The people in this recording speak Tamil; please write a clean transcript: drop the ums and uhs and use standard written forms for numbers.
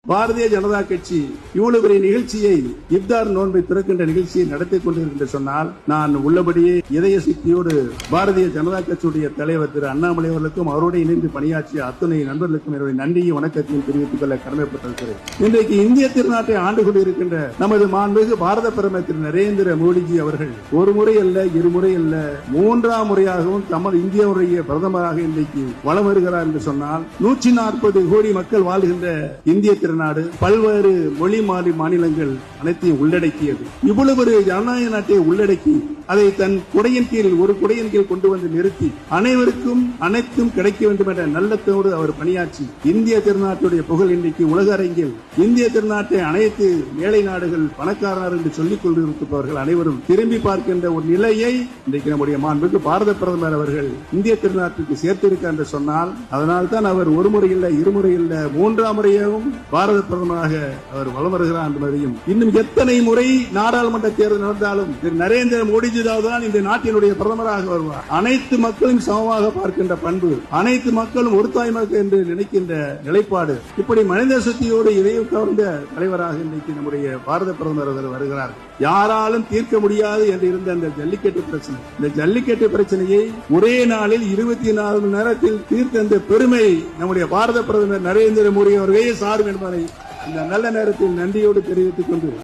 பாரதிய ஜனதா கட்சி இவ்வளவு பெரிய நிகழ்ச்சியை இப்தார் நோன்பை திறக்கின்ற நிகழ்ச்சியை நடத்தி கொண்டிருக்கின்ற சொன்னால் நான் உள்ளபடியே இதய சக்தியோடு பாரதிய ஜனதா கட்சியுடைய தலைவர் திரு அண்ணாமலை அவர்களுக்கும் அவரோடு இணைந்து பணியாற்றிய அத்துணை நண்பர்களுக்கும் என்னுடைய நன்றியும் வணக்கத்தையும் தெரிவித்துக் கொள்ள கடமைப்பட்டிருக்கிறேன். இன்றைக்கு இந்திய திருநாட்டை ஆண்டு கொண்டிருக்கின்ற நமது மாண்புமிகு பாரத பிரதமர் திரு நரேந்திர மோடிஜி அவர்கள் ஒரு முறை அல்ல இருமுறை அல்ல மூன்றாம் முறையாகவும் தமது இந்தியாவுடைய பிரதமராக இன்றைக்கு வலம் வருகிறார் என்று சொன்னால் 140 கோடி மக்கள் வாழ்கின்ற இந்திய நாடு பல்வேறு மொழி மாநிலங்கள் அனைத்தையும் உள்ளடக்கியது. இவ்வளவு ஒரு ஜனநாயக நாட்டை உள்ளடக்கி அதை தன் குடையின் கீழ் ஒரு குடையின் கீழ் கொண்டு வந்து நிறுத்தி அனைவருக்கும் அனைத்தும் கிடைக்க வேண்டும் என்ற நல்லத்தோடு அவர் பணியாற்றி இந்திய திருநாட்டுடைய புகழ் இன்றைக்கு உலக அரங்கில் இந்திய திருநாட்டை அனைத்து ஏழை நாடுகள் பணக்காரர் என்று சொல்லிக் கொண்டிருப்பவர்கள் அனைவரும் திரும்பி பார்க்கின்ற ஒரு நிலையை இன்றைக்கு நம்முடைய மாண்புமிகு பாரத பிரதமர் அவர்கள் இந்திய திருநாட்டுக்கு சேர்த்திருக்கார் என்று சொன்னால் அதனால் தான் அவர் ஒரு முறை இல்லை இருமுறை இல்லை மூன்றாம் முறையாகவும் பாரத பிரதமராக அவர் வலம் வருகிறார் என்பதையும் இன்னும் எத்தனை முறை நாடாளுமன்ற தேர்தல் நடந்தாலும் திரு நரேந்திர மோடிஜி தான் இந்த நாட்டினுடைய பிரதமராக வருவார். அனைத்து மக்களும் சமமாக பார்க்கின்ற பண்பு, அனைத்து மக்களும் ஒரு தாய்மக்கள் என்று நினைக்கின்ற நிலைப்பாடு, இப்படி மனித சக்தியோடு இதயம் கவர்ந்த தலைவராக இன்றைக்கு நம்முடைய பாரத பிரதமர் வருகிறார். யாராலும் தீர்க்க முடியாது என்று இருந்த அந்த ஜல்லிக்கட்டு பிரச்சனை, இந்த ஜல்லிக்கட்டு பிரச்சனையை ஒரே நாளில் 24 மணி நேரத்தில் தீர்த்த அந்த பெருமை நம்முடைய பாரத பிரதமர் நரேந்திர மோடி அவர்களே சாரும் என்பதை இந்த நல்ல நேரத்தில் நன்றியோடு தெரிவித்துக் கொண்டு